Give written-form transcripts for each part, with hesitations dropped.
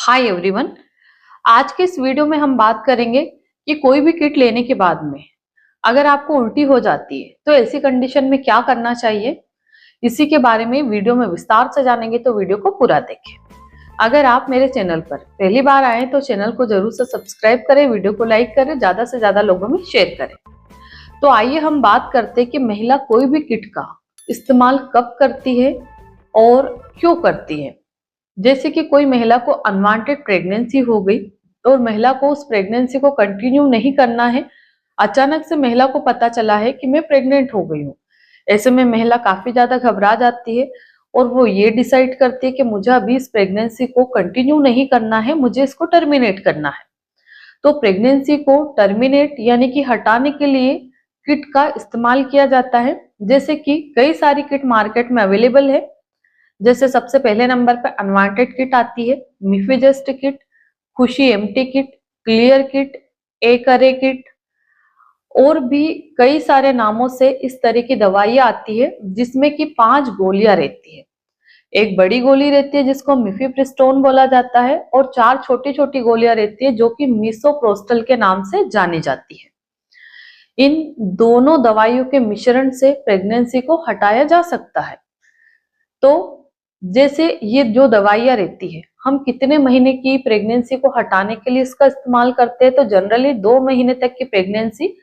Hi everyone. आज के इस वीडियो में हम बात करेंगे कि कोई भी किट लेने के बाद में अगर आपको उल्टी हो जाती है तो ऐसी कंडीशन में क्या करना चाहिए। इसी के बारे में वीडियो में विस्तार से जानेंगे, तो वीडियो को पूरा देखें। अगर आप मेरे चैनल पर पहली बार आए तो चैनल को जरूर से सब्सक्राइब करें, वीडियो को लाइक करें, ज्यादा से ज्यादा लोगों में शेयर करें। तो आइए हम बात करते हैं कि महिला कोई भी किट का इस्तेमाल कब करती है और क्यों करती है। जैसे कि कोई महिला को अनवांटेड प्रेगनेंसी हो गई और महिला को उस प्रेगनेंसी को कंटिन्यू नहीं करना है। अचानक से महिला को पता चला है कि मैं प्रेग्नेंट हो गई हूँ। ऐसे में महिला काफी ज्यादा घबरा जाती है और वो ये डिसाइड करती है कि मुझे अभी इस प्रेगनेंसी को कंटिन्यू नहीं करना है, मुझे इसको टर्मिनेट करना है। तो प्रेगनेंसी को टर्मिनेट यानी कि हटाने के लिए किट का इस्तेमाल किया जाता है। जैसे कि कई सारी किट मार्केट में अवेलेबल है। जैसे सबसे पहले नंबर पर अनवांटेड किट आती है, मिफीजेस्ट किट, खुशी एम्प्टी किट, क्लियर किट, एक अरे किट और भी कई सारे नामों से इस तरह की दवाइयां आती है, जिसमें कि 5 गोलियां रहती है। एक बड़ी गोली रहती है जिसको मिफीप्रिस्टोन बोला जाता है और 4 छोटी छोटी गोलियां रहती है जो कि मिसोप्रोस्टल के नाम से जानी जाती है। इन दोनों दवाइयों के मिश्रण से प्रेगनेंसी को हटाया जा सकता है। तो जैसे ये जो दवाइयां रहती है, हम कितने महीने की प्रेगनेंसी को हटाने के लिए इसका इस्तेमाल करते हैं, तो जनरली 2 महीने तक की प्रेगनेंसी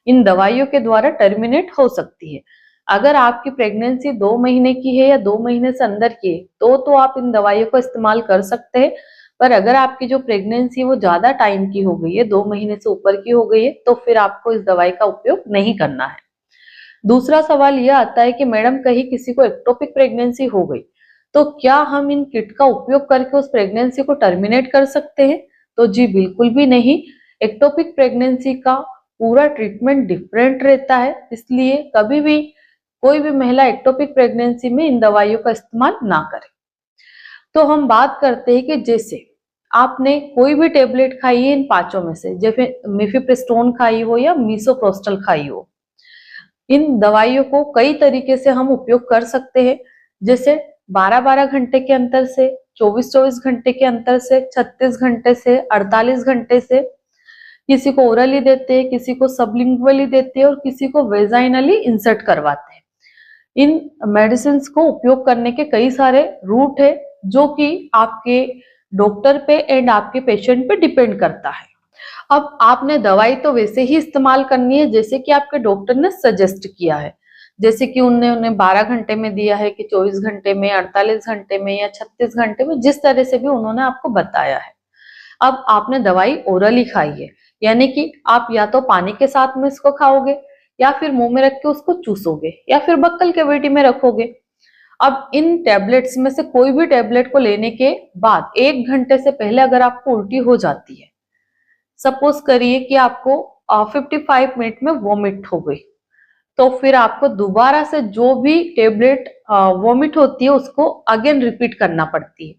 इन दवाइयों के द्वारा टर्मिनेट हो सकती है। अगर आपकी प्रेगनेंसी 2 महीने की है या 2 महीने से अंदर की है तो आप इन दवाइयों का इस्तेमाल कर सकते हैं। पर अगर आपकी जो प्रेगनेंसी वो ज्यादा टाइम की हो गई है, 2 महीने से ऊपर की हो गई है, तो फिर आपको इस दवाई का उपयोग नहीं करना है। दूसरा सवाल यह आता है कि मैडम कहीं किसी को एक्टोपिक प्रेगनेंसी हो गई तो क्या हम इन किट का उपयोग करके उस प्रेगनेंसी को टर्मिनेट कर सकते हैं? तो जी बिल्कुल भी नहीं। एक्टोपिक प्रेगनेंसी का पूरा ट्रीटमेंट डिफरेंट रहता है, इसलिए कभी भी कोई भी महिला एक्टोपिक प्रेगनेंसी में इन दवाइयों का इस्तेमाल ना करे। तो हम बात करते हैं कि जैसे आपने कोई भी टेबलेट खाई है इन पांचों में से, जैसे मिफीप्रिस्टोन खाई हो या मीसोप्रोस्टल खाई हो, इन दवाइयों को कई तरीके से हम उपयोग कर सकते हैं। जैसे 12-12 घंटे के अंतर से, 24-24 घंटे के अंतर से, 36 घंटे से, 48 घंटे से। किसी को ओरली देते हैं, किसी को सबलिंगुअली देते हैं और किसी को वेजाइनली इंसर्ट करवाते हैं। इन मेडिसिन को उपयोग करने के कई सारे रूट है जो कि आपके डॉक्टर पे एंड आपके पेशेंट पे डिपेंड करता है। अब आपने दवाई तो वैसे ही इस्तेमाल करनी है जैसे कि आपके डॉक्टर ने सजेस्ट किया है। जैसे कि उन्हें 12 घंटे में दिया है कि 24 घंटे में, 48 घंटे में या 36 घंटे में, जिस तरह से भी उन्होंने आपको बताया है। अब आपने दवाई ओरली खाई है, यानी कि आप या तो पानी के साथ में इसको खाओगे या फिर मुंह में रख के उसको चूसोगे या फिर बक्कल कैविटी में रखोगे। अब इन टैबलेट्स में से कोई भी टैबलेट को लेने के बाद 1 घंटे से पहले अगर आपको उल्टी हो जाती है, सपोज करिए कि आपको 55 मिनट में वॉमिट हो गई, तो फिर आपको दोबारा से जो भी टेबलेट वॉमिट होती है उसको अगेन रिपीट करना पड़ती है।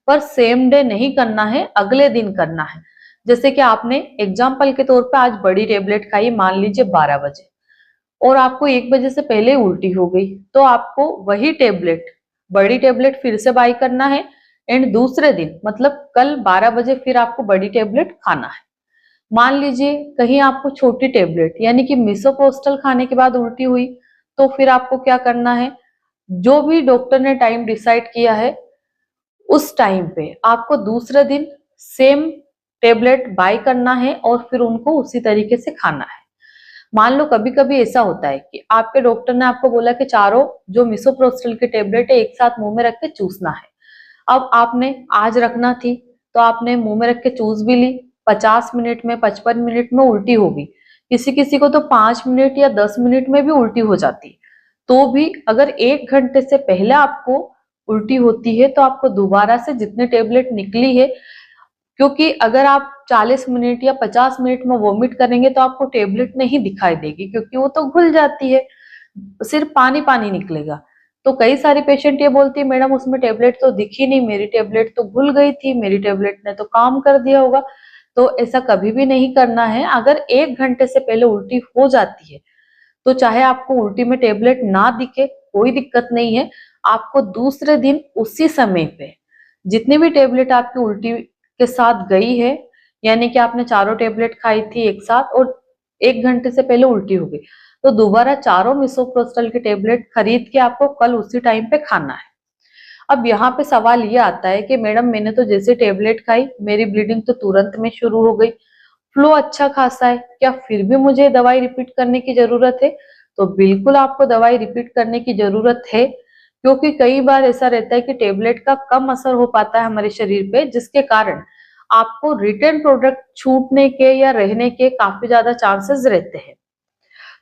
पर सेम डे नहीं करना है, अगले दिन करना है। जैसे कि आपने एग्जाम्पल के तौर पे आज बड़ी टेबलेट खाई, मान लीजिए 12 बजे, और आपको 1 बजे से पहले उल्टी हो गई, तो आपको वही टेबलेट, बड़ी टेबलेट फिर से बाय करना है एंड दूसरे दिन मतलब कल 12 बजे फिर आपको बड़ी टेबलेट खाना है। मान लीजिए कहीं आपको छोटी टेबलेट यानी कि मिसोप्रोस्टल खाने के बाद उल्टी हुई, तो फिर आपको क्या करना है, जो भी डॉक्टर ने टाइम डिसाइड किया है उस टाइम पे आपको दूसरे दिन सेम टेबलेट बाय करना है और फिर उनको उसी तरीके से खाना है। मान लो कभी कभी ऐसा होता है कि आपके डॉक्टर ने आपको बोला कि चारों जो मिसोप्रोस्टल की टेबलेट है एक साथ मुंह में रख के चूसना है। अब आपने आज रखना थी तो आपने मुंह में रख के चूस भी ली, 50 मिनट में, 55 मिनट में उल्टी होगी। किसी किसी को तो 5 मिनट या 10 मिनट में भी उल्टी हो जाती। तो भी अगर 1 घंटे से पहले आपको उल्टी होती है तो आपको दोबारा से जितने टेबलेट निकली है, क्योंकि अगर आप 40 मिनट या 50 मिनट में वॉमिट करेंगे तो आपको टेबलेट नहीं दिखाई देगी, क्योंकि वो तो घुल जाती है, सिर्फ पानी पानी निकलेगा। तो कई सारी पेशेंट ये बोलती है मैडम उसमें टेबलेट तो दिखी नहीं, मेरी टेबलेट तो घुल गई थी, मेरी टेबलेट ने तो काम कर दिया होगा। तो ऐसा कभी भी नहीं करना है। अगर 1 घंटे से पहले उल्टी हो जाती है तो चाहे आपको उल्टी में टेबलेट ना दिखे कोई दिक्कत नहीं है, आपको दूसरे दिन उसी समय पे जितनी भी टेबलेट आपकी उल्टी के साथ गई है, यानी कि आपने चारों टेबलेट खाई थी एक साथ और 1 घंटे से पहले उल्टी हो गई, तो दोबारा चारों मिसोप्रोस्टल की टेबलेट खरीद के आपको कल उसी टाइम पे खाना है। अब यहाँ पे सवाल ये आता है कि मैडम मैंने तो जैसे टेबलेट खाई मेरी ब्लीडिंग तो तुरंत में शुरू हो गई, फ्लो अच्छा खासा है, क्या फिर भी मुझे दवाई रिपीट करने की जरूरत है? तो बिल्कुल आपको दवाई रिपीट करने की जरूरत है, क्योंकि कई बार ऐसा रहता है कि टेबलेट का कम असर हो पाता है हमारे शरीर पे, जिसके कारण आपको रिटर्न प्रोडक्ट छूटने के या रहने के काफी ज्यादा चांसेस रहते हैं।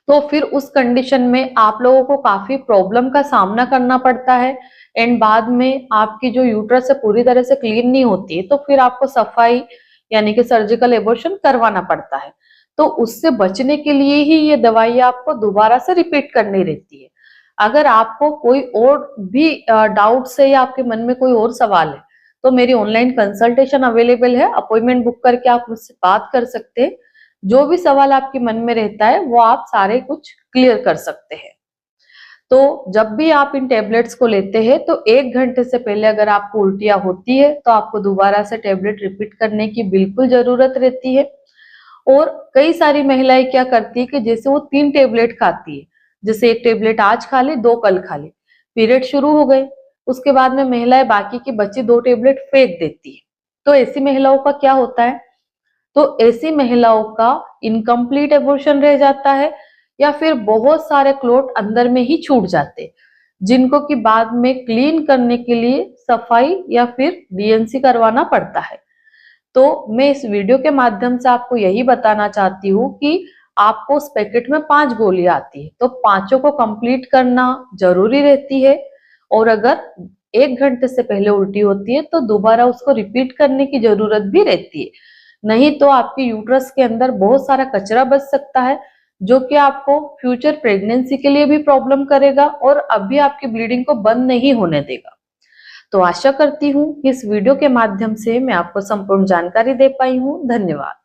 तो फिर उस कंडीशन में आप लोगों को काफी प्रॉब्लम का सामना करना पड़ता है एंड बाद में आपकी जो यूट्रस है पूरी तरह से क्लीन नहीं होती है, तो फिर आपको सफाई यानी कि सर्जिकल एबॉर्शन करवाना पड़ता है। तो उससे बचने के लिए ही ये दवाई आपको दोबारा से रिपीट करनी रहती है। अगर आपको कोई और भी डाउट्स है या आपके मन में कोई और सवाल है, तो मेरी ऑनलाइन कंसल्टेशन अवेलेबल है, अपॉइंटमेंट बुक करके आप मुझसे बात कर सकते हैं। जो भी सवाल आपके मन में रहता है वो आप सारे कुछ क्लियर कर सकते हैं। तो जब भी आप इन टेबलेट्स को लेते हैं तो 1 घंटे से पहले अगर आपको उल्टियां होती है तो आपको दोबारा से टेबलेट रिपीट करने की बिल्कुल जरूरत रहती है। और कई सारी महिलाएं क्या करती है कि जैसे वो 3 टेबलेट खाती है, जैसे एक टेबलेट आज खा ली 2 कल खा ली, पीरियड शुरू हो गए, उसके बाद में महिलाएं बाकी की बची 2 टेबलेट फेंक देती है। तो ऐसी महिलाओं का क्या होता है, तो ऐसी महिलाओं का इनकम्प्लीट एबॉर्शन रह जाता है या फिर बहुत सारे क्लोट अंदर में ही छूट जाते, जिनको कि बाद में क्लीन करने के लिए सफाई या फिर डीएनसी करवाना पड़ता है। तो मैं इस वीडियो के माध्यम से आपको यही बताना चाहती हूँ कि आपको उस पैकेट में 5 गोलियां आती है, तो पांचों को कंप्लीट करना जरूरी रहती है। और अगर 1 घंटे से पहले उल्टी होती है तो दोबारा उसको रिपीट करने की जरूरत भी रहती है, नहीं तो आपकी यूट्रस के अंदर बहुत सारा कचरा बच सकता है, जो कि आपको फ्यूचर प्रेगनेंसी के लिए भी प्रॉब्लम करेगा और अभी आपकी ब्लीडिंग को बंद नहीं होने देगा। तो आशा करती हूँ कि इस वीडियो के माध्यम से मैं आपको संपूर्ण जानकारी दे पाई हूँ। धन्यवाद।